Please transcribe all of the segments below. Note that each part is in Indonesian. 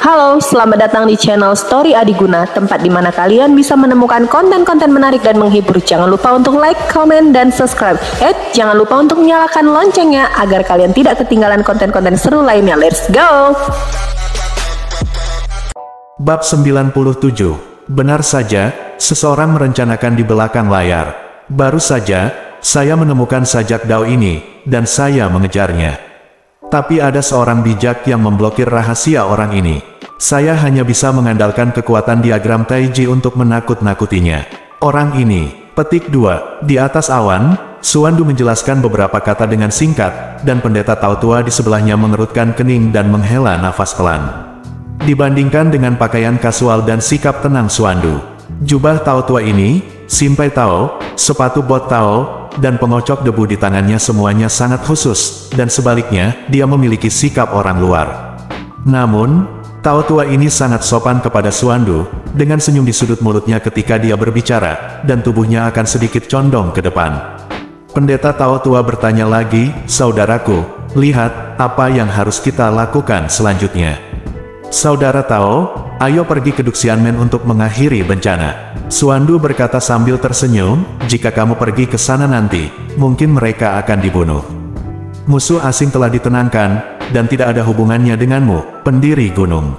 Halo, selamat datang di channel Story Adiguna, tempat di mana kalian bisa menemukan konten-konten menarik dan menghibur. Jangan lupa untuk like, comment, dan subscribe. Jangan lupa untuk nyalakan loncengnya agar kalian tidak ketinggalan konten-konten seru lainnya. Let's go! Bab 97. Benar saja, seseorang merencanakan di belakang layar. Baru saja, saya menemukan sajak Dao ini, dan saya mengejarnya. Tapi ada seorang bijak yang memblokir rahasia orang ini. Saya hanya bisa mengandalkan kekuatan diagram Taiji untuk menakut-nakutinya. Orang ini, petik 2, di atas awan, Suandu menjelaskan beberapa kata dengan singkat, dan pendeta Tao tua di sebelahnya mengerutkan kening dan menghela nafas pelan. Dibandingkan dengan pakaian kasual dan sikap tenang Suandu, jubah Tao tua ini, simpai Tao, sepatu bot Tao, dan pengocok debu di tangannya semuanya sangat khusus, dan sebaliknya, dia memiliki sikap orang luar. Namun, Tao tua ini sangat sopan kepada Suandu, dengan senyum di sudut mulutnya ketika dia berbicara, dan tubuhnya akan sedikit condong ke depan. Pendeta Tao tua bertanya lagi, "Saudaraku, lihat, apa yang harus kita lakukan selanjutnya?" "Saudara Tao, ayo pergi ke Duxianmen untuk mengakhiri bencana." Suandu berkata sambil tersenyum, "Jika kamu pergi ke sana nanti, mungkin mereka akan dibunuh. Musuh asing telah ditenangkan, dan tidak ada hubungannya denganmu, pendiri gunung.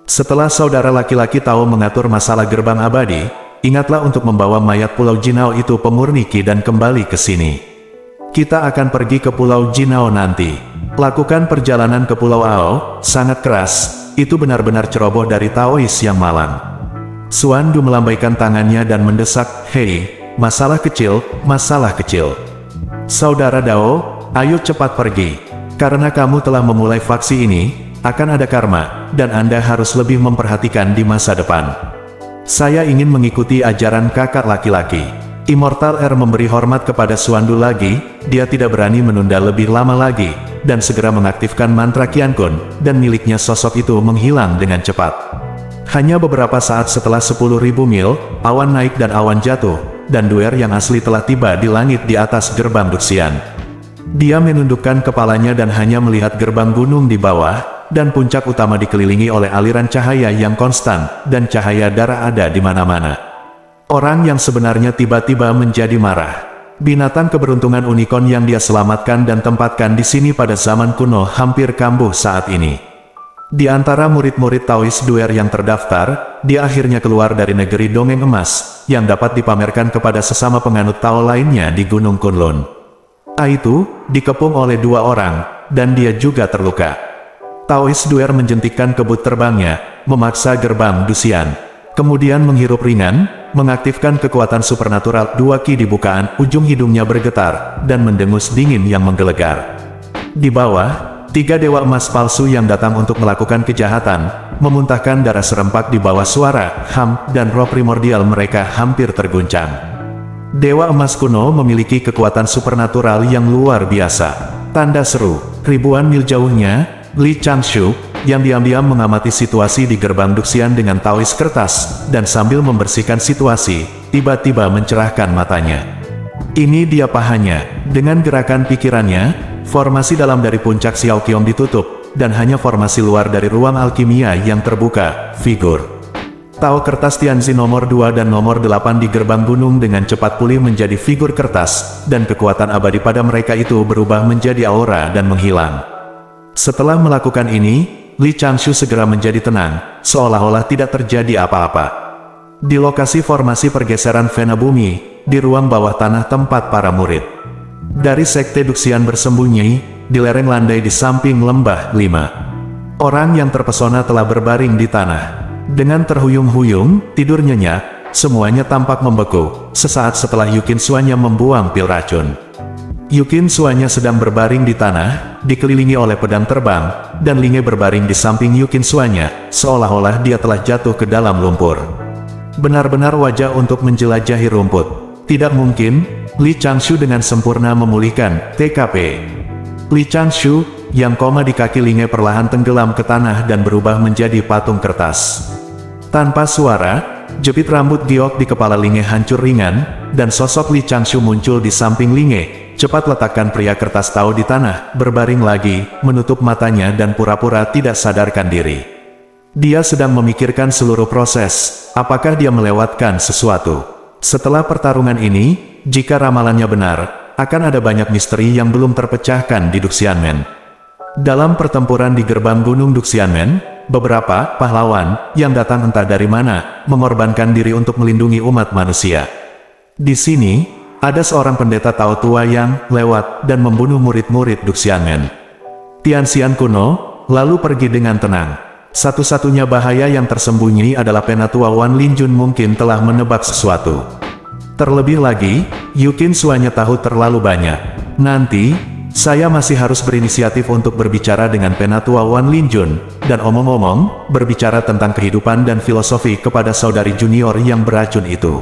Setelah saudara laki-laki Tao mengatur masalah gerbang abadi, ingatlah untuk membawa mayat Pulau Jinao itu pemurni Qi dan kembali ke sini. Kita akan pergi ke Pulau Jinao nanti. Lakukan perjalanan ke Pulau Ao, sangat keras, itu benar-benar ceroboh dari Taois yang malang." Suandu melambaikan tangannya dan mendesak, "Hei, masalah kecil, masalah kecil. Saudara Dao, ayo cepat pergi. Karena kamu telah memulai faksi ini, akan ada karma, dan Anda harus lebih memperhatikan di masa depan." "Saya ingin mengikuti ajaran kakak laki-laki." Immortal R memberi hormat kepada Suandu lagi, dia tidak berani menunda lebih lama lagi, dan segera mengaktifkan mantra Qiankun, dan miliknya sosok itu menghilang dengan cepat. Hanya beberapa saat setelah 10.000 mil, awan naik dan awan jatuh, dan Duer yang asli telah tiba di langit di atas gerbang Duxian. Dia menundukkan kepalanya dan hanya melihat gerbang gunung di bawah, dan puncak utama dikelilingi oleh aliran cahaya yang konstan, dan cahaya darah ada di mana-mana. Orang yang sebenarnya tiba-tiba menjadi marah. Binatang keberuntungan unicorn yang dia selamatkan dan tempatkan di sini pada zaman kuno hampir kambuh saat ini. Di antara murid-murid Taois Duer yang terdaftar, dia akhirnya keluar dari negeri dongeng emas, yang dapat dipamerkan kepada sesama penganut Tao lainnya di Gunung Kunlun. Itu, dikepung oleh 2 orang, dan dia juga terluka. Taois Duer menjentikkan kebut terbangnya, memaksa gerbang Duxian. Kemudian menghirup ringan, mengaktifkan kekuatan supernatural 2 Qi di bukaan, ujung hidungnya bergetar, dan mendengus dingin yang menggelegar. Di bawah, 3 dewa emas palsu yang datang untuk melakukan kejahatan, memuntahkan darah serempak di bawah suara, ham, dan roh primordial mereka hampir terguncang. Dewa emas kuno memiliki kekuatan supernatural yang luar biasa. Tanda seru, ribuan mil jauhnya, Li Changshu, yang diam-diam mengamati situasi di gerbang Duxian dengan Taois kertas, dan sambil membersihkan situasi, tiba-tiba mencerahkan matanya. Ini dia pahanya, dengan gerakan pikirannya, formasi dalam dari puncak Xiaoqiong ditutup, dan hanya formasi luar dari ruang alkimia yang terbuka, figur. Tao kertas Tianzi nomor 2 dan nomor 8 di gerbang gunung dengan cepat pulih menjadi figur kertas, dan kekuatan abadi pada mereka itu berubah menjadi aura dan menghilang. Setelah melakukan ini, Li Changshu segera menjadi tenang, seolah-olah tidak terjadi apa-apa. Di lokasi formasi pergeseran Vena Bumi, di ruang bawah tanah tempat para murid. Dari Sekte Duxian bersembunyi, di lereng landai di samping lembah 5. Orang yang terpesona telah berbaring di tanah. Dengan terhuyung-huyung, tidur nyenyak, semuanya tampak membeku, sesaat setelah Yukin Suanya membuang pil racun. Yukin Suanya sedang berbaring di tanah, dikelilingi oleh pedang terbang, dan Linge berbaring di samping Yukin Suanya, seolah-olah dia telah jatuh ke dalam lumpur. Benar-benar wajah untuk menjelajahi rumput. Tidak mungkin, Li Changshu dengan sempurna memulihkan TKP. Li Changshu, yang koma di kaki Linge perlahan tenggelam ke tanah dan berubah menjadi patung kertas. Tanpa suara, jepit rambut giok di kepala Linge hancur ringan, dan sosok Li Changshu muncul di samping Linge. Cepat letakkan pria kertas Tao di tanah, berbaring lagi, menutup matanya dan pura-pura tidak sadarkan diri. Dia sedang memikirkan seluruh proses, apakah dia melewatkan sesuatu. Setelah pertarungan ini, jika ramalannya benar, akan ada banyak misteri yang belum terpecahkan di Duxianmen. Dalam pertempuran di gerbang Gunung Duxianmen, beberapa pahlawan yang datang entah dari mana, mengorbankan diri untuk melindungi umat manusia. Di sini, ada seorang pendeta Tao tua yang lewat dan membunuh murid-murid Duxianmen. Tianxian kuno lalu pergi dengan tenang. Satu-satunya bahaya yang tersembunyi adalah penatua Wan Linjun mungkin telah menebak sesuatu. Terlebih lagi, Yukin Suanya tahu terlalu banyak. Nanti, saya masih harus berinisiatif untuk berbicara dengan penatua Wan Linjun, dan omong-omong, berbicara tentang kehidupan dan filosofi kepada saudari junior yang beracun itu.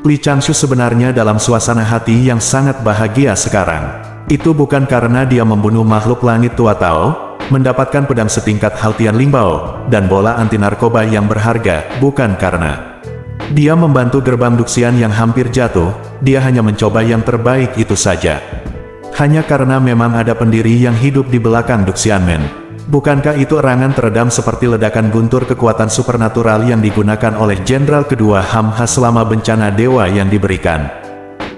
Li Changshu sebenarnya dalam suasana hati yang sangat bahagia sekarang. Itu bukan karena dia membunuh makhluk langit tua Tao, mendapatkan pedang setingkat Haltian Lingbao, dan bola anti narkoba yang berharga, bukan karena dia membantu gerbang Duxian yang hampir jatuh, dia hanya mencoba yang terbaik itu saja. Hanya karena memang ada pendiri yang hidup di belakang Duxianmen. Bukankah itu erangan teredam seperti ledakan guntur kekuatan supernatural yang digunakan oleh Jenderal kedua Hamha selama bencana dewa yang diberikan?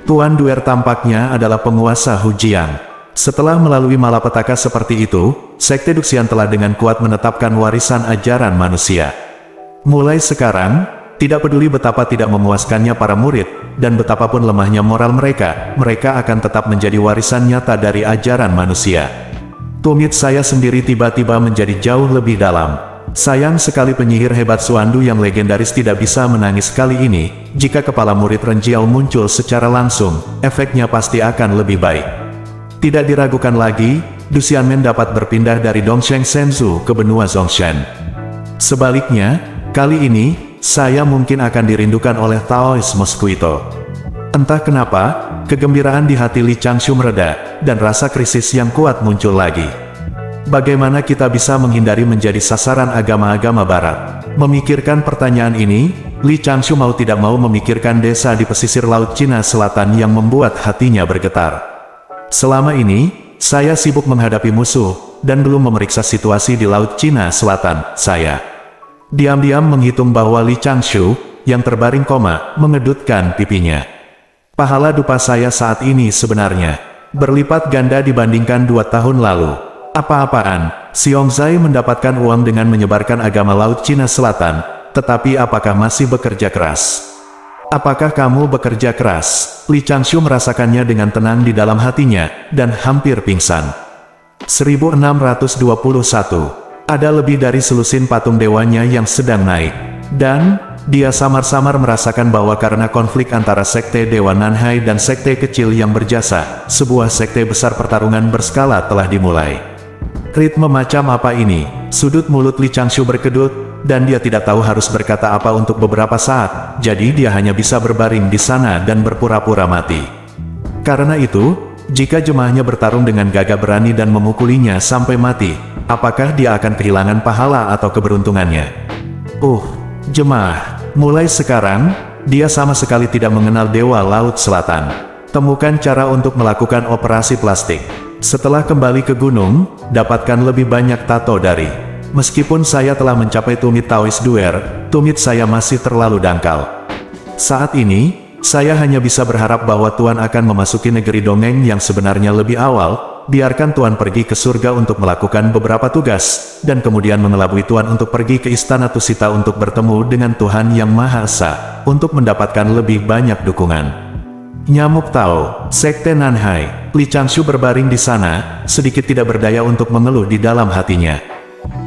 Tuan Duer tampaknya adalah penguasa Hujiang. Setelah melalui malapetaka seperti itu, Sekte Duxian telah dengan kuat menetapkan warisan ajaran manusia. Mulai sekarang, tidak peduli betapa tidak memuaskannya para murid, dan betapapun lemahnya moral mereka, mereka akan tetap menjadi warisan nyata dari ajaran manusia. Tumit saya sendiri tiba-tiba menjadi jauh lebih dalam. Sayang sekali penyihir hebat Suandu yang legendaris tidak bisa menangis kali ini. Jika kepala murid Renjiao muncul secara langsung, efeknya pasti akan lebih baik. Tidak diragukan lagi, Duxianmen dapat berpindah dari Dongsheng Shenzhou ke benua Zongshan. Sebaliknya, kali ini, saya mungkin akan dirindukan oleh Taoisme Mosquito. Entah kenapa, kegembiraan di hati Li Changshu mereda, dan rasa krisis yang kuat muncul lagi. Bagaimana kita bisa menghindari menjadi sasaran agama-agama barat? Memikirkan pertanyaan ini, Li Changshu mau tidak mau memikirkan desa di pesisir Laut Cina Selatan yang membuat hatinya bergetar. Selama ini, saya sibuk menghadapi musuh, dan belum memeriksa situasi di Laut Cina Selatan. Saya diam-diam menghitung bahwa Li Changshu, yang terbaring koma, mengedutkan pipinya. Pahala dupa saya saat ini sebenarnya berlipat ganda dibandingkan 2 tahun lalu. Apa-apaan, Xiongzai mendapatkan uang dengan menyebarkan agama Laut Cina Selatan, tetapi apakah masih bekerja keras? Apakah kamu bekerja keras? Li Changshu merasakannya dengan tenang di dalam hatinya, dan hampir pingsan. 1621. Ada lebih dari selusin patung dewanya yang sedang naik. Dan, dia samar-samar merasakan bahwa karena konflik antara Sekte Dewa Nanhai dan Sekte kecil yang berjasa, sebuah sekte besar pertarungan berskala telah dimulai. Ritme macam apa ini? Sudut mulut Li Changshu berkedut, dan dia tidak tahu harus berkata apa untuk beberapa saat, jadi dia hanya bisa berbaring di sana dan berpura-pura mati. Karena itu, jika jemaahnya bertarung dengan gagah berani dan memukulinya sampai mati, apakah dia akan kehilangan pahala atau keberuntungannya? Jemaah, mulai sekarang, dia sama sekali tidak mengenal Dewa Laut Selatan. Temukan cara untuk melakukan operasi plastik. Setelah kembali ke gunung, dapatkan lebih banyak tato dari. Meskipun saya telah mencapai tumit Taoist Duer, tumit saya masih terlalu dangkal. Saat ini, saya hanya bisa berharap bahwa Tuan akan memasuki negeri dongeng yang sebenarnya lebih awal. Biarkan Tuan pergi ke surga untuk melakukan beberapa tugas, dan kemudian mengelabui Tuan untuk pergi ke Istana Tusita untuk bertemu dengan Tuhan Yang Maha Esa, untuk mendapatkan lebih banyak dukungan. Nyamuk Tao, Sekte Nanhai. Li Changshu berbaring di sana, sedikit tidak berdaya untuk mengeluh di dalam hatinya.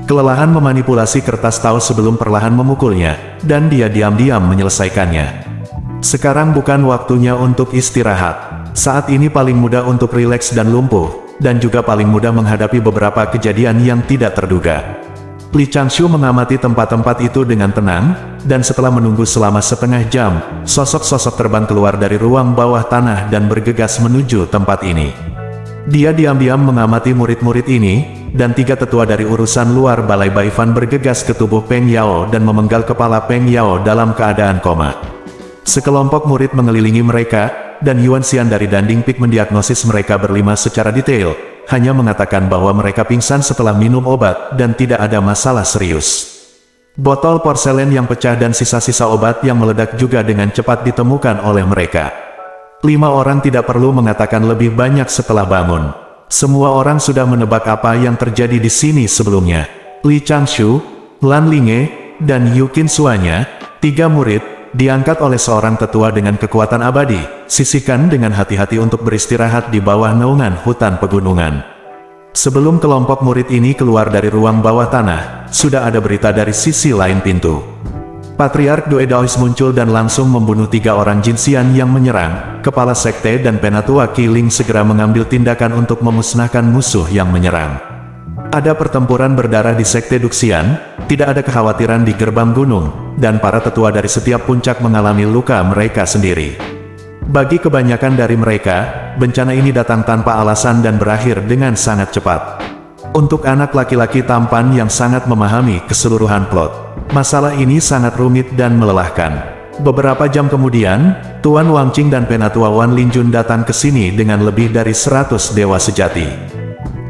Kelelahan memanipulasi kertas Tao sebelum perlahan memukulnya, dan dia diam-diam menyelesaikannya. Sekarang bukan waktunya untuk istirahat. Saat ini paling mudah untuk rileks dan lumpuh, dan juga paling mudah menghadapi beberapa kejadian yang tidak terduga. Li Changshu mengamati tempat-tempat itu dengan tenang, dan setelah menunggu selama setengah jam, sosok-sosok terbang keluar dari ruang bawah tanah dan bergegas menuju tempat ini. Dia diam-diam mengamati murid-murid ini, dan 3 tetua dari urusan luar Balai Baifan bergegas ke tubuh Peng Yao dan memenggal kepala Peng Yao dalam keadaan koma. Sekelompok murid mengelilingi mereka, dan Yuan Xian dari Danding Peak mendiagnosis mereka berlima secara detail, hanya mengatakan bahwa mereka pingsan setelah minum obat dan tidak ada masalah serius. Botol porselen yang pecah dan sisa-sisa obat yang meledak juga dengan cepat ditemukan oleh mereka. 5 orang tidak perlu mengatakan lebih banyak setelah bangun. Semua orang sudah menebak apa yang terjadi di sini sebelumnya. Li Changshu, Lan Linge, dan Yu Qinsuanya, 3 murid, diangkat oleh seorang tetua dengan kekuatan abadi, sisihkan dengan hati-hati untuk beristirahat di bawah naungan hutan pegunungan. Sebelum kelompok murid ini keluar dari ruang bawah tanah, sudah ada berita dari sisi lain pintu. Patriark Due Daois muncul dan langsung membunuh 3 orang Jinxian yang menyerang. Kepala sekte dan penatua Qiling segera mengambil tindakan untuk memusnahkan musuh yang menyerang. Ada pertempuran berdarah di sekte Duxian, tidak ada kekhawatiran di gerbang gunung, dan para tetua dari setiap puncak mengalami luka mereka sendiri. Bagi kebanyakan dari mereka, bencana ini datang tanpa alasan dan berakhir dengan sangat cepat. Untuk anak laki-laki tampan yang sangat memahami keseluruhan plot, masalah ini sangat rumit dan melelahkan. Beberapa jam kemudian, Tuan Wangqing dan penatua Wan Linjun datang ke sini dengan lebih dari 100 dewa sejati.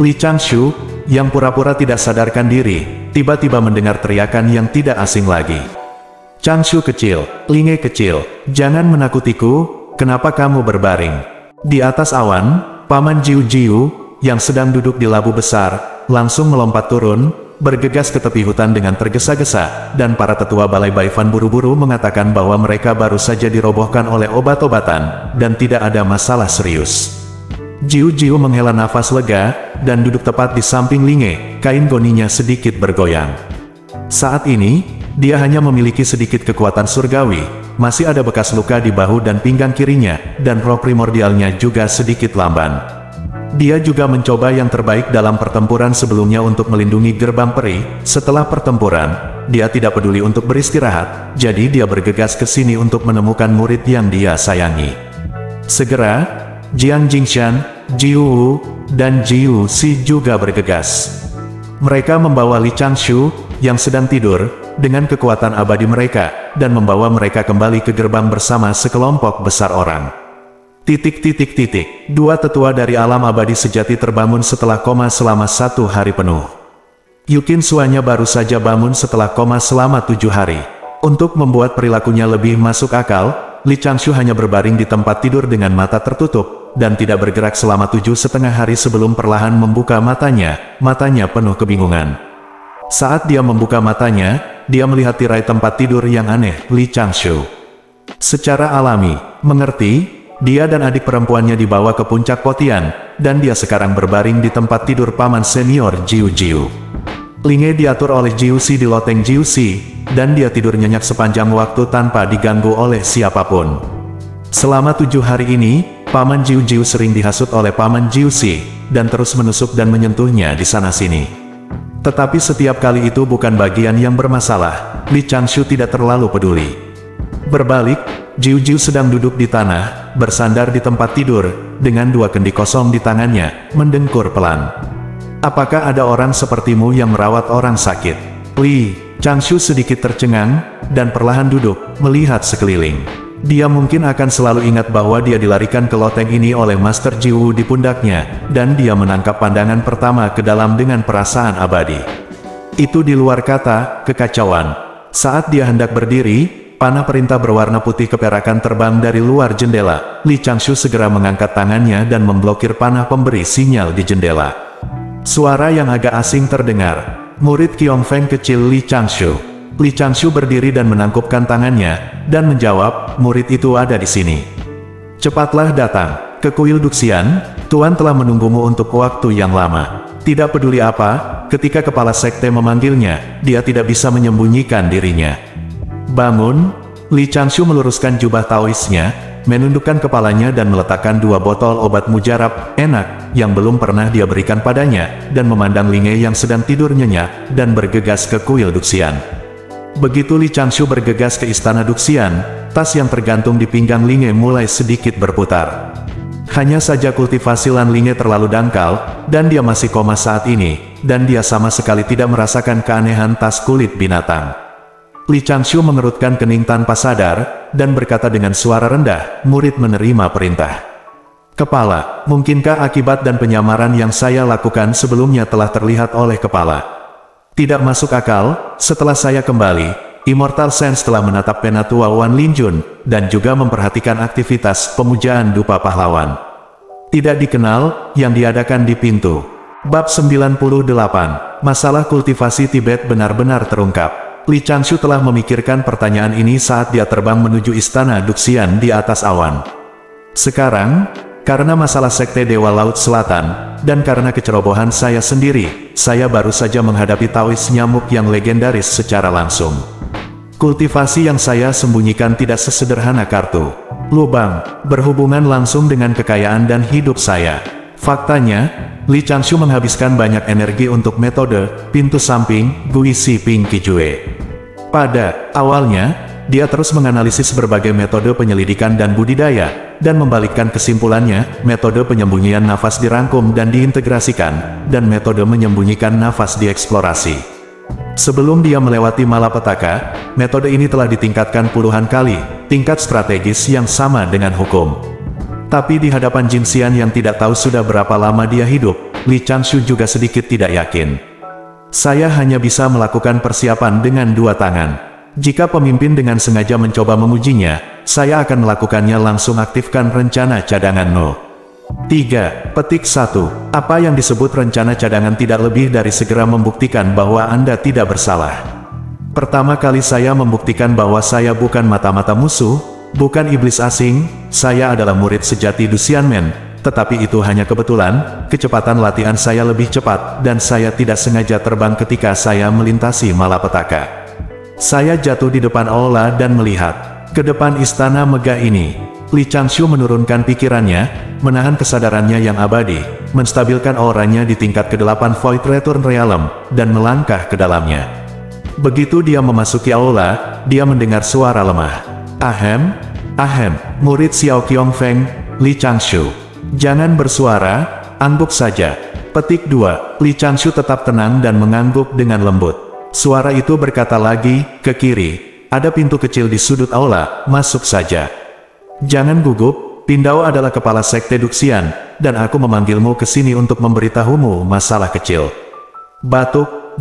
Li Changshu, yang pura-pura tidak sadarkan diri, tiba-tiba mendengar teriakan yang tidak asing lagi. Changshu kecil, Linge kecil, jangan menakutiku, kenapa kamu berbaring? Di atas awan, Paman Jiu Jiu, yang sedang duduk di labu besar, langsung melompat turun, bergegas ke tepi hutan dengan tergesa-gesa, dan para tetua Balai Baifan buru-buru mengatakan bahwa mereka baru saja dirobohkan oleh obat-obatan, dan tidak ada masalah serius. Jiu Jiu menghela nafas lega, dan duduk tepat di samping Linge, kain goninya sedikit bergoyang. Saat ini, dia hanya memiliki sedikit kekuatan surgawi, masih ada bekas luka di bahu dan pinggang kirinya, dan roh primordialnya juga sedikit lamban. Dia juga mencoba yang terbaik dalam pertempuran sebelumnya untuk melindungi gerbang peri. Setelah pertempuran, dia tidak peduli untuk beristirahat, jadi dia bergegas ke sini untuk menemukan murid yang dia sayangi. Segera, Jiang Jingshan, Jiu Wu, dan Jiu Si juga bergegas. Mereka membawa Li Changshu, yang sedang tidur, dengan kekuatan abadi mereka, dan membawa mereka kembali ke gerbang bersama sekelompok besar orang. Dua tetua dari alam abadi sejati terbangun setelah koma selama 1 hari penuh. Yu Qinsuanya baru saja bangun setelah koma selama 7 hari. Untuk membuat perilakunya lebih masuk akal, Li Changshu hanya berbaring di tempat tidur dengan mata tertutup, dan tidak bergerak selama 7,5 hari sebelum perlahan membuka matanya penuh kebingungan. Saat dia membuka matanya, dia melihat tirai tempat tidur yang aneh, Li Changshu. Secara alami, mengerti, dia dan adik perempuannya dibawa ke puncak Potian, dan dia sekarang berbaring di tempat tidur paman senior Jiu Jiu. Linge diatur oleh Jiu Si di loteng Jiu Si, dan dia tidur nyenyak sepanjang waktu tanpa diganggu oleh siapapun. Selama 7 hari ini, paman Jiu Jiu sering dihasut oleh paman Jiu Si, dan terus menusuk dan menyentuhnya di sana-sini. Tetapi setiap kali itu bukan bagian yang bermasalah, Li Changshu tidak terlalu peduli. Berbalik, Jiu Jiu sedang duduk di tanah, bersandar di tempat tidur, dengan 2 kendi kosong di tangannya, mendengkur pelan. Apakah ada orang sepertimu yang merawat orang sakit? Li Changshu sedikit tercengang, dan perlahan duduk, melihat sekeliling. Dia mungkin akan selalu ingat bahwa dia dilarikan ke loteng ini oleh Master Jiu di pundaknya, dan dia menangkap pandangan pertama ke dalam dengan perasaan abadi. Itu di luar kata, kekacauan. Saat dia hendak berdiri, panah perintah berwarna putih keperakan terbang dari luar jendela. Li Changshu segera mengangkat tangannya dan memblokir panah pemberi sinyal di jendela. Suara yang agak asing terdengar. Murid Qiong Feng kecil Li Changshu. Li Changshu berdiri dan menangkupkan tangannya, dan menjawab, murid itu ada di sini. Cepatlah datang ke kuil Duxian, Tuan telah menunggumu untuk waktu yang lama. Tidak peduli apa, ketika kepala sekte memanggilnya, dia tidak bisa menyembunyikan dirinya. Bangun, Li Changshu meluruskan jubah Taoisnya, menundukkan kepalanya dan meletakkan 2 botol obat mujarab, enak, yang belum pernah dia berikan padanya, dan memandang Linge yang sedang tidur nyenyak, dan bergegas ke kuil Duxian. Begitu Li Changshu bergegas ke istana Duxian, tas yang tergantung di pinggang Linge mulai sedikit berputar. Hanya saja kultivasi Lan Linge terlalu dangkal, dan dia masih koma saat ini, dan dia sama sekali tidak merasakan keanehan tas kulit binatang. Li Changshu mengerutkan kening tanpa sadar, dan berkata dengan suara rendah, murid menerima perintah. Kepala, mungkinkah akibat dan penyamaran yang saya lakukan sebelumnya telah terlihat oleh kepala? Tidak masuk akal, setelah saya kembali, Immortal Sense telah menatap Penatua Wan Linjun, dan juga memperhatikan aktivitas pemujaan dupa pahlawan. Tidak dikenal, yang diadakan di pintu. Bab 98, Masalah kultivasi Tibet benar-benar terungkap. Li Changshu telah memikirkan pertanyaan ini saat dia terbang menuju istana Duxian di atas awan. Sekarang, karena masalah Sekte Dewa Laut Selatan, dan karena kecerobohan saya sendiri, saya baru saja menghadapi Taois nyamuk yang legendaris secara langsung. Kultivasi yang saya sembunyikan tidak sesederhana kartu lubang, berhubungan langsung dengan kekayaan dan hidup saya. Faktanya, Li Changshu menghabiskan banyak energi untuk metode pintu samping Gui Si Ping Kijue. Pada awalnya, dia terus menganalisis berbagai metode penyelidikan dan budidaya, dan membalikkan kesimpulannya, metode penyembunyian nafas dirangkum dan diintegrasikan, dan metode menyembunyikan nafas dieksplorasi. Sebelum dia melewati malapetaka, metode ini telah ditingkatkan puluhan kali, tingkat strategis yang sama dengan hukum. Tapi di hadapan Jin Xian yang tidak tahu sudah berapa lama dia hidup, Li Changshu juga sedikit tidak yakin. Saya hanya bisa melakukan persiapan dengan dua tangan. Jika pemimpin dengan sengaja mencoba mengujinya, saya akan melakukannya langsung aktifkan rencana cadangan 0. 3. Petik 1. Apa yang disebut rencana cadangan tidak lebih dari segera membuktikan bahwa Anda tidak bersalah. Pertama kali saya membuktikan bahwa saya bukan mata-mata musuh, bukan iblis asing, saya adalah murid sejati Duxianmen, tetapi itu hanya kebetulan, kecepatan latihan saya lebih cepat, dan saya tidak sengaja terbang ketika saya melintasi malapetaka. Saya jatuh di depan aula dan melihat ke depan istana megah ini. Li Changshu menurunkan pikirannya, menahan kesadarannya yang abadi, menstabilkan auranya di tingkat ke-8 Void Return Realm, dan melangkah ke dalamnya. Begitu dia memasuki aula, dia mendengar suara lemah. Ahem, murid Xiao Qiongfeng, Li Changshu. Jangan bersuara, angguk saja. Petik 2. Li Changshu tetap tenang dan mengangguk dengan lembut. Suara itu berkata lagi, ke kiri, ada pintu kecil di sudut aula, masuk saja. Jangan gugup, Pindao adalah kepala Sekte Duxian, dan aku memanggilmu ke sini untuk memberitahumu masalah kecil. Batuk,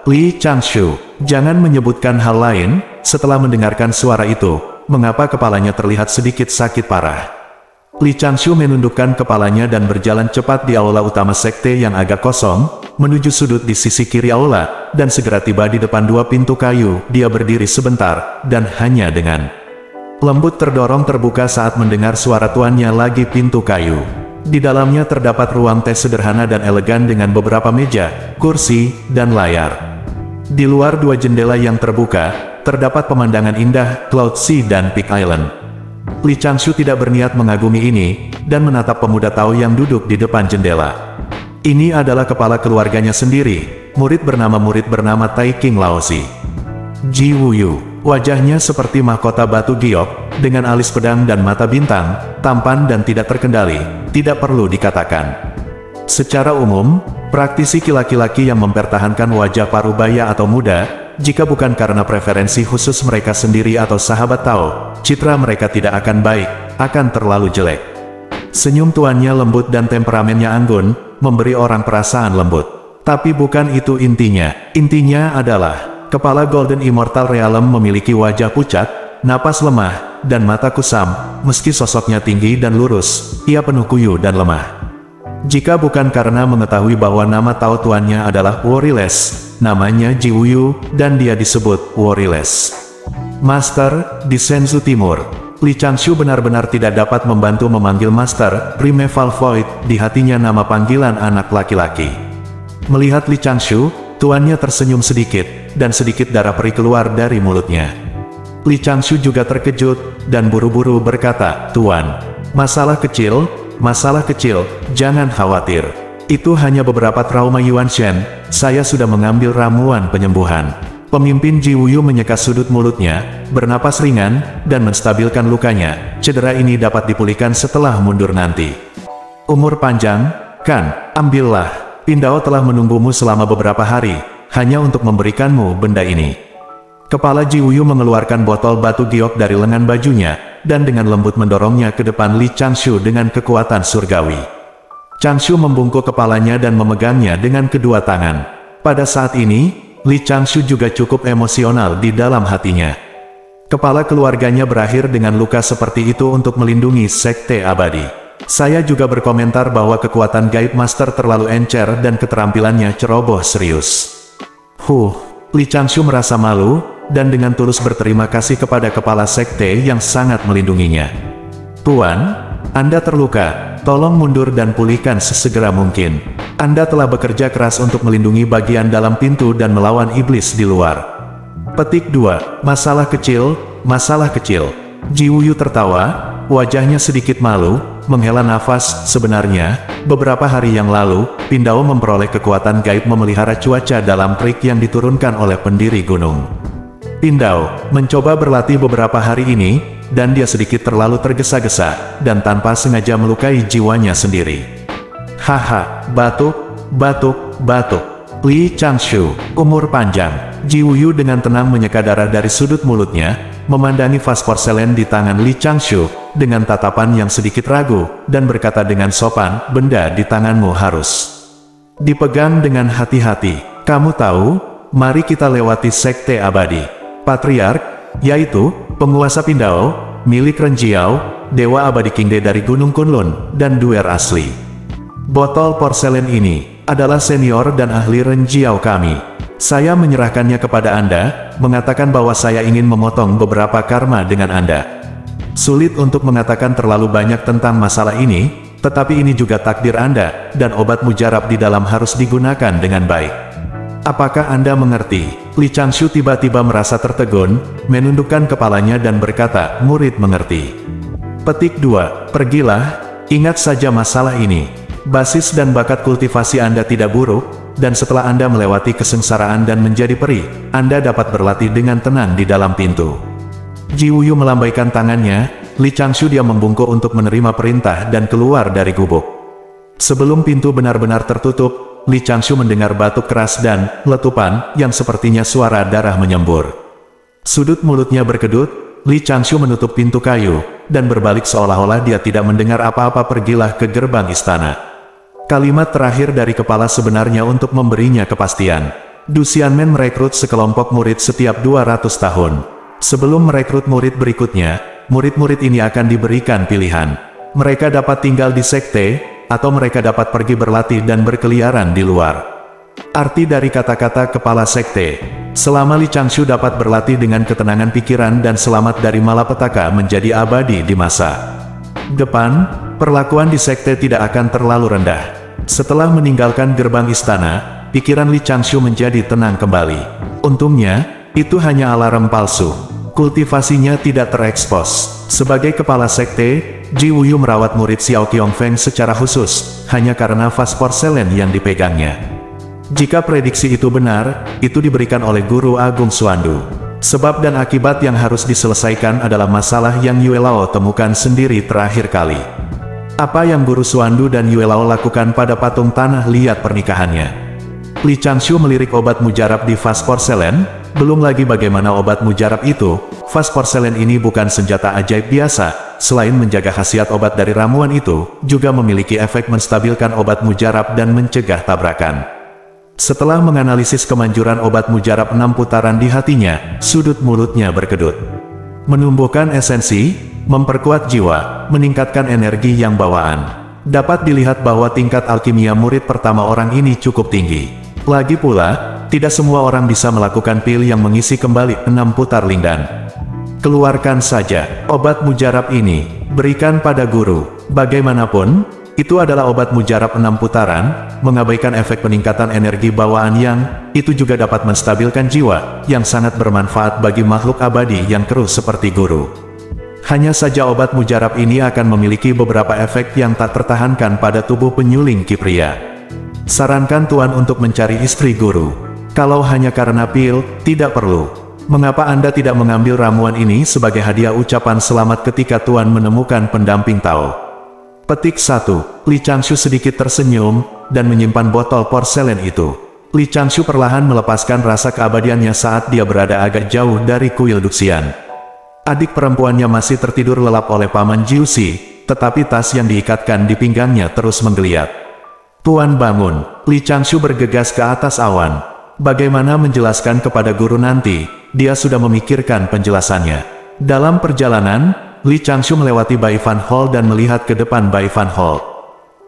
Li Changshu, jangan menyebutkan hal lain. Setelah mendengarkan suara itu, mengapa kepalanya terlihat sedikit sakit parah? Li Changshu menundukkan kepalanya dan berjalan cepat di aula utama sekte yang agak kosong, menuju sudut di sisi kiri aula, dan segera tiba di depan dua pintu kayu. Dia berdiri sebentar, dan hanya dengan lembut terdorong terbuka saat mendengar suara tuannya lagi pintu kayu. Di dalamnya terdapat ruang teh sederhana dan elegan dengan beberapa meja, kursi, dan layar. Di luar dua jendela yang terbuka, terdapat pemandangan indah, Cloud Sea dan Peak Island. Li Changshu tidak berniat mengagumi ini, dan menatap pemuda Tao yang duduk di depan jendela. Ini adalah kepala keluarganya sendiri, murid bernama Tai King Laozi. Ji Wuyu, wajahnya seperti mahkota batu giok, dengan alis pedang dan mata bintang, tampan dan tidak terkendali, tidak perlu dikatakan. Secara umum, praktisi laki-laki yang mempertahankan wajah parubaya atau muda, jika bukan karena preferensi khusus mereka sendiri atau sahabat Tao, citra mereka tidak akan baik, akan terlalu jelek. Senyum tuannya lembut dan temperamennya anggun, memberi orang perasaan lembut. Tapi bukan itu intinya. Intinya adalah, kepala Golden Immortal Realm memiliki wajah pucat, napas lemah, dan mata kusam. Meski sosoknya tinggi dan lurus, ia penuh kuyu dan lemah. Jika bukan karena mengetahui bahwa nama Tao tuannya adalah Worryless, namanya Ji Wuyu, dan dia disebut Worryless Master di Senzu Timur, Li Changshu benar-benar tidak dapat membantu memanggil Master Primeval Void. Di hatinya nama panggilan anak laki-laki. Melihat Li Changshu, tuannya tersenyum sedikit, dan sedikit darah perih keluar dari mulutnya. Li Changshu juga terkejut, dan buru-buru berkata, "Tuan, masalah kecil, jangan khawatir. Itu hanya beberapa trauma Yuan Shen, saya sudah mengambil ramuan penyembuhan." Pemimpin Ji Wuyu menyeka sudut mulutnya, bernapas ringan, dan menstabilkan lukanya. Cedera ini dapat dipulihkan setelah mundur nanti. Umur panjang, kan? Ambillah. Pindao telah menunggumu selama beberapa hari, hanya untuk memberikanmu benda ini. Kepala Ji Wuyu mengeluarkan botol batu giok dari lengan bajunya, dan dengan lembut mendorongnya ke depan Li Changshu dengan kekuatan surgawi. Changshu membungkuk kepalanya dan memegangnya dengan kedua tangan. Pada saat ini, Li Changshu juga cukup emosional di dalam hatinya. Kepala keluarganya berakhir dengan luka seperti itu untuk melindungi Sekte Abadi. Saya juga berkomentar bahwa kekuatan gaib Master terlalu encer dan keterampilannya ceroboh serius. Li Changshu merasa malu, dan dengan tulus berterima kasih kepada kepala sekte yang sangat melindunginya. Tuan, Anda terluka, tolong mundur dan pulihkan sesegera mungkin. Anda telah bekerja keras untuk melindungi bagian dalam pintu dan melawan iblis di luar. Petik 2, masalah kecil, masalah kecil. Ji Wuyu tertawa, wajahnya sedikit malu, menghela nafas. Sebenarnya, beberapa hari yang lalu, Pindao memperoleh kekuatan gaib memelihara cuaca dalam trik yang diturunkan oleh pendiri gunung. Pindao mencoba berlatih beberapa hari ini, dan dia sedikit terlalu tergesa-gesa, dan tanpa sengaja melukai jiwanya sendiri. Haha, batuk, batuk, batuk. Li Changshu, umur panjang. Ji Wuyu dengan tenang menyeka darah dari sudut mulutnya, memandangi vas porselen di tangan Li Changshu, dengan tatapan yang sedikit ragu, dan berkata dengan sopan, benda di tanganmu harus dipegang dengan hati-hati. Kamu tahu, mari kita lewati Sekte Abadi. Patriark, yaitu, penguasa Pindao, milik Renjiao, Dewa Abadi Kingde dari Gunung Kunlun, dan Duer asli. Botol porselen ini adalah senior dan ahli Renjiao kami. Saya menyerahkannya kepada Anda, mengatakan bahwa saya ingin memotong beberapa karma dengan Anda. Sulit untuk mengatakan terlalu banyak tentang masalah ini, tetapi ini juga takdir Anda, dan obat mujarab di dalam harus digunakan dengan baik. Apakah Anda mengerti? Li Changshu tiba-tiba merasa tertegun, menundukkan kepalanya dan berkata, murid mengerti. Petik 2, pergilah, ingat saja masalah ini. Basis dan bakat kultivasi Anda tidak buruk, dan setelah Anda melewati kesengsaraan dan menjadi peri, Anda dapat berlatih dengan tenang di dalam pintu. Ji Wuyu melambaikan tangannya, Li Changshu dia membungkuk untuk menerima perintah dan keluar dari gubuk. Sebelum pintu benar-benar tertutup, Li Changshu mendengar batuk keras dan letupan yang sepertinya suara darah menyembur. Sudut mulutnya berkedut, Li Changshu menutup pintu kayu, dan berbalik seolah-olah dia tidak mendengar apa-apa. Pergilah ke gerbang istana. Kalimat terakhir dari kepala sebenarnya untuk memberinya kepastian. Du Xianmen merekrut sekelompok murid setiap 200 tahun. Sebelum merekrut murid berikutnya, murid-murid ini akan diberikan pilihan. Mereka dapat tinggal di sekte, atau mereka dapat pergi berlatih dan berkeliaran di luar. Arti dari kata-kata kepala sekte, selama Li Changshu dapat berlatih dengan ketenangan pikiran dan selamat dari malapetaka menjadi abadi di masa depan, perlakuan di sekte tidak akan terlalu rendah. Setelah meninggalkan gerbang istana, pikiran Li Changshu menjadi tenang kembali. Untungnya, itu hanya alarm palsu. Kultivasinya tidak terekspos. Sebagai kepala sekte, Ji Wuyu merawat murid Xiao Qiongfeng secara khusus, hanya karena vas porselen yang dipegangnya. Jika prediksi itu benar, itu diberikan oleh Guru Agung Xuandu. Sebab dan akibat yang harus diselesaikan adalah masalah yang Yue Lao temukan sendiri terakhir kali. Apa yang Guru Xuandu dan Yue Lao lakukan pada patung tanah liat pernikahannya. Li Changshu melirik obat mujarab di vas porselen, belum lagi bagaimana obat mujarab itu. Vas porselen ini bukan senjata ajaib biasa, selain menjaga khasiat obat dari ramuan itu, juga memiliki efek menstabilkan obat mujarab dan mencegah tabrakan. Setelah menganalisis kemanjuran obat mujarab 6 putaran di hatinya, sudut mulutnya berkedut. Menumbuhkan esensi, memperkuat jiwa, meningkatkan energi yang bawaan. Dapat dilihat bahwa tingkat alkimia murid pertama orang ini cukup tinggi. Lagi pula, tidak semua orang bisa melakukan pil yang mengisi kembali 6 putar lingdan. Keluarkan saja obat mujarab ini, berikan pada guru. Bagaimanapun, itu adalah obat mujarab 6 putaran, mengabaikan efek peningkatan energi bawaan yang, itu juga dapat menstabilkan jiwa, yang sangat bermanfaat bagi makhluk abadi yang keruh seperti guru. Hanya saja obat mujarab ini akan memiliki beberapa efek yang tak tertahankan pada tubuh penyuling Kipria. Sarankan Tuan untuk mencari istri guru. Kalau hanya karena pil, tidak perlu. Mengapa Anda tidak mengambil ramuan ini sebagai hadiah ucapan selamat ketika Tuan menemukan pendamping Tao? Petik 1. Li Changshu sedikit tersenyum, dan menyimpan botol porselen itu. Li Changshu perlahan melepaskan rasa keabadiannya saat dia berada agak jauh dari kuil Duxian. Adik perempuannya masih tertidur lelap oleh Paman Jiuxi, tetapi tas yang diikatkan di pinggangnya terus menggeliat. Tuan bangun, Li Changshu bergegas ke atas awan. Bagaimana menjelaskan kepada guru nanti? Dia sudah memikirkan penjelasannya. Dalam perjalanan, Li Changshu melewati Bai Fan Hall dan melihat ke depan Bai Fan Hall.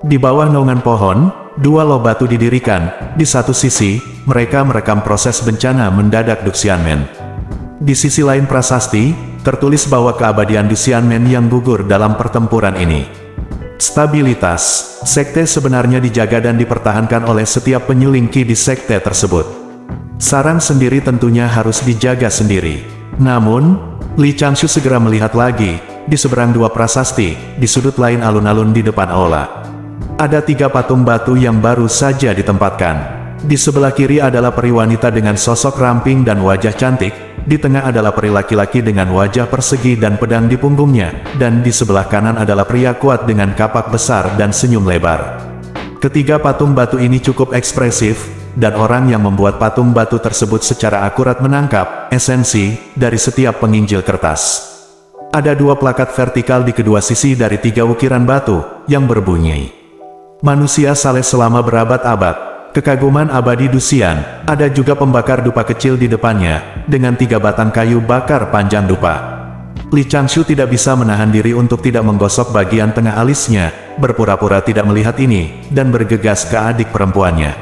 Di bawah naungan pohon, dua loh batu didirikan. Di satu sisi, mereka merekam proses bencana mendadak Du Xianmen. Di sisi lain prasasti, tertulis bahwa keabadian Du Xianmen yang gugur dalam pertempuran ini. Stabilitas, sekte sebenarnya dijaga dan dipertahankan oleh setiap penyuling Qi di sekte tersebut. Sarang sendiri tentunya harus dijaga sendiri. Namun, Li Changshu segera melihat lagi, di seberang dua prasasti, di sudut lain alun-alun di depan aula. Ada 3 patung batu yang baru saja ditempatkan. Di sebelah kiri adalah peri wanita dengan sosok ramping dan wajah cantik, di tengah adalah peri laki-laki dengan wajah persegi dan pedang di punggungnya, dan di sebelah kanan adalah pria kuat dengan kapak besar dan senyum lebar. Ketiga patung batu ini cukup ekspresif, dan orang yang membuat patung batu tersebut secara akurat menangkap esensi dari setiap penginjil kertas. Ada 2 plakat vertikal di kedua sisi dari 3 ukiran batu, yang berbunyi Manusia saleh selama berabad-abad, kekaguman abadi Du Xian. Ada juga pembakar dupa kecil di depannya, dengan 3 batang kayu bakar panjang dupa. Li Changshu tidak bisa menahan diri untuk tidak menggosok bagian tengah alisnya, berpura-pura tidak melihat ini, dan bergegas ke adik perempuannya.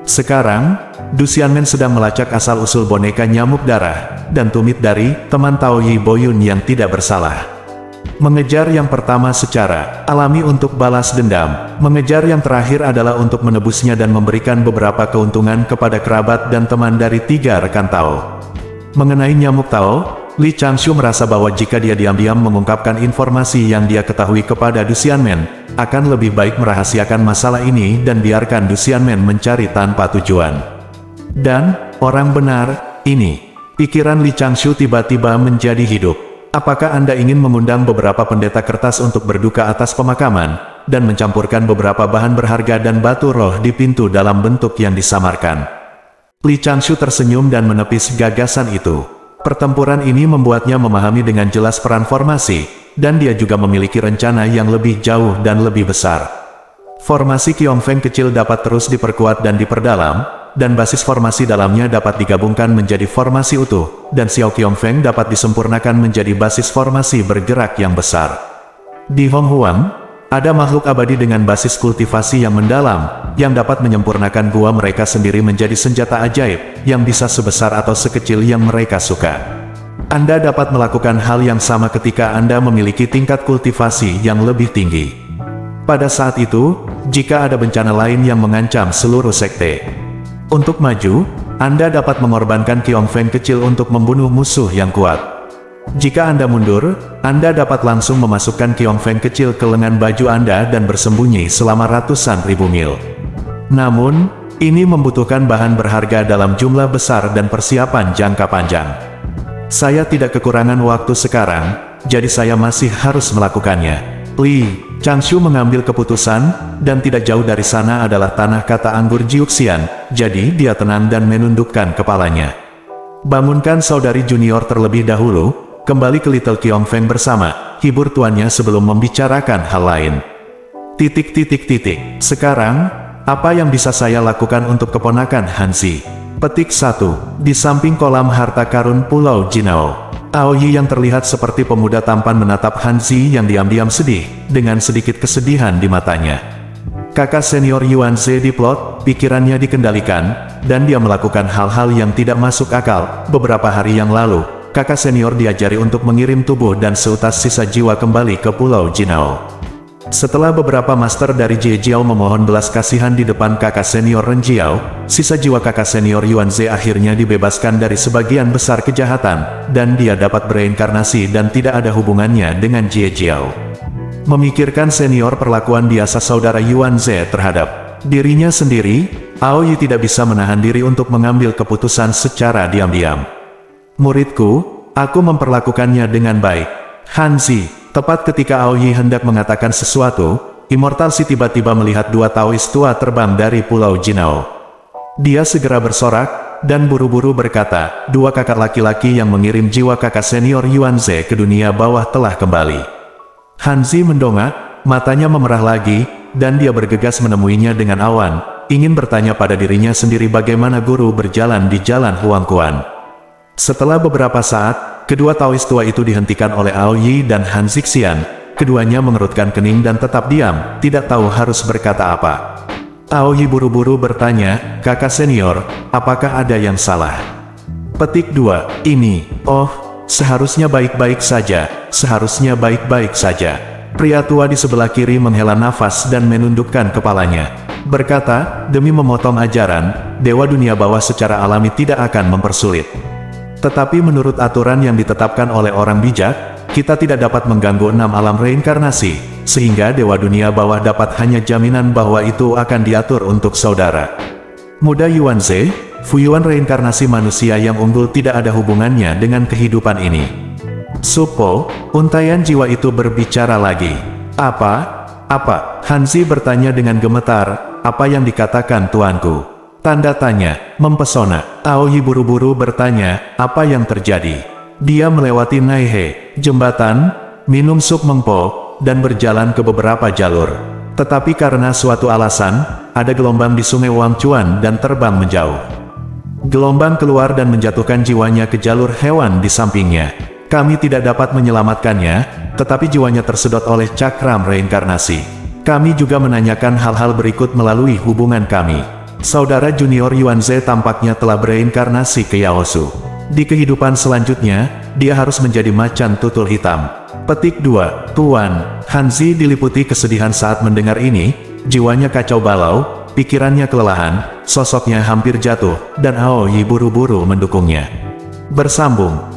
Sekarang, Du Xianmen sedang melacak asal-usul boneka nyamuk darah, dan tumit dari teman Tao Yi Boyun yang tidak bersalah. Mengejar yang pertama secara alami untuk balas dendam, mengejar yang terakhir adalah untuk menebusnya dan memberikan beberapa keuntungan kepada kerabat dan teman dari 3 rekan Tao. Mengenai nyamuk Tao, Li Changshu merasa bahwa jika dia diam-diam mengungkapkan informasi yang dia ketahui kepada Du Xianmen, akan lebih baik merahasiakan masalah ini dan biarkan Du Xianmen mencari tanpa tujuan. Dan, orang benar, ini. Pikiran Li Changshu tiba-tiba menjadi hidup. Apakah Anda ingin mengundang beberapa pendeta kertas untuk berduka atas pemakaman, dan mencampurkan beberapa bahan berharga dan batu roh di pintu dalam bentuk yang disamarkan? Li Changshu tersenyum dan menepis gagasan itu. Pertempuran ini membuatnya memahami dengan jelas peran formasi, dan dia juga memiliki rencana yang lebih jauh dan lebih besar. Formasi Qiongfeng kecil dapat terus diperkuat dan diperdalam, dan basis formasi dalamnya dapat digabungkan menjadi formasi utuh, dan Xiao Qiongfeng dapat disempurnakan menjadi basis formasi bergerak yang besar. Di Honghuang, ada makhluk abadi dengan basis kultivasi yang mendalam, yang dapat menyempurnakan gua mereka sendiri menjadi senjata ajaib, yang bisa sebesar atau sekecil yang mereka suka. Anda dapat melakukan hal yang sama ketika Anda memiliki tingkat kultivasi yang lebih tinggi. Pada saat itu, jika ada bencana lain yang mengancam seluruh sekte, untuk maju, Anda dapat mengorbankan Qiongfeng kecil untuk membunuh musuh yang kuat. Jika Anda mundur, Anda dapat langsung memasukkan Qiongfeng kecil ke lengan baju Anda dan bersembunyi selama ratusan ribu mil. Namun, ini membutuhkan bahan berharga dalam jumlah besar dan persiapan jangka panjang. Saya tidak kekurangan waktu sekarang, jadi saya masih harus melakukannya. Li Changshu mengambil keputusan, dan tidak jauh dari sana adalah tanah kata anggur Jiuxian, jadi dia tenang dan menundukkan kepalanya. Bangunkan saudari junior terlebih dahulu, kembali ke Little Qiongfeng bersama, hibur tuannya sebelum membicarakan hal lain. Sekarang, apa yang bisa saya lakukan untuk keponakan Hanzi? Petik 1. Di samping kolam harta karun Pulau Jinao, Aoyi yang terlihat seperti pemuda tampan menatap Hanzi yang diam-diam sedih, dengan sedikit kesedihan di matanya. Kakak senior Yuan Ze diplot, pikirannya dikendalikan, dan dia melakukan hal-hal yang tidak masuk akal. Beberapa hari yang lalu, kakak senior diajari untuk mengirim tubuh dan seutas sisa jiwa kembali ke Pulau Jinao. Setelah beberapa master dari Jie Jiao memohon belas kasihan di depan kakak senior Ren Jiao, sisa jiwa kakak senior Yuan Ze akhirnya dibebaskan dari sebagian besar kejahatan, dan dia dapat bereinkarnasi dan tidak ada hubungannya dengan Jie Jiao. Memikirkan senior perlakuan biasa saudara Yuan Ze terhadap dirinya sendiri, Aoyi tidak bisa menahan diri untuk mengambil keputusan secara diam-diam. Muridku, aku memperlakukannya dengan baik. Hanzi. Tepat ketika Aoyi hendak mengatakan sesuatu, Immortal Si tiba-tiba melihat 2 Taois tua terbang dari Pulau Jinao. Dia segera bersorak, dan buru-buru berkata, 2 kakak laki-laki yang mengirim jiwa kakak senior Yuan Ze ke dunia bawah telah kembali. Hanzi mendongak, matanya memerah lagi, dan dia bergegas menemuinya dengan awan, ingin bertanya pada dirinya sendiri bagaimana guru berjalan di jalan Huangquan. Setelah beberapa saat, kedua Taois tua itu dihentikan oleh Aoyi dan Han Zixian. Keduanya mengerutkan kening dan tetap diam, tidak tahu harus berkata apa. Aoyi buru-buru bertanya, "Kakak senior, apakah ada yang salah?" Petik 2, ini, oh, seharusnya baik-baik saja, seharusnya baik-baik saja. Pria tua di sebelah kiri menghela nafas dan menundukkan kepalanya. Berkata, demi memotong ajaran, Dewa Dunia Bawah secara alami tidak akan mempersulit. Tetapi menurut aturan yang ditetapkan oleh orang bijak, kita tidak dapat mengganggu 6 alam reinkarnasi, sehingga Dewa Dunia Bawah dapat hanya jaminan bahwa itu akan diatur untuk saudara. Muda Yuanze, Fuyuan reinkarnasi manusia yang unggul tidak ada hubungannya dengan kehidupan ini. Supo, untayan jiwa itu berbicara lagi. Apa? Hanzi bertanya dengan gemetar, apa yang dikatakan tuanku? Tanda tanya, mempesona. Aoyi buru-buru bertanya, apa yang terjadi? Dia melewati Naihe, jembatan, minum sup mengpo, dan berjalan ke beberapa jalur. Tetapi karena suatu alasan, ada gelombang di sungai Wangchuan dan terbang menjauh. Gelombang keluar dan menjatuhkan jiwanya ke jalur hewan di sampingnya. Kami tidak dapat menyelamatkannya, tetapi jiwanya tersedot oleh cakram reinkarnasi. Kami juga menanyakan hal-hal berikut melalui hubungan kami. Saudara junior Yuanze tampaknya telah bereinkarnasi ke Yaosu. Di kehidupan selanjutnya, dia harus menjadi macan tutul hitam. Petik 2, Tuan. Hanzi diliputi kesedihan saat mendengar ini, jiwanya kacau balau, pikirannya kelelahan, sosoknya hampir jatuh, dan Aoyi buru-buru mendukungnya. Bersambung.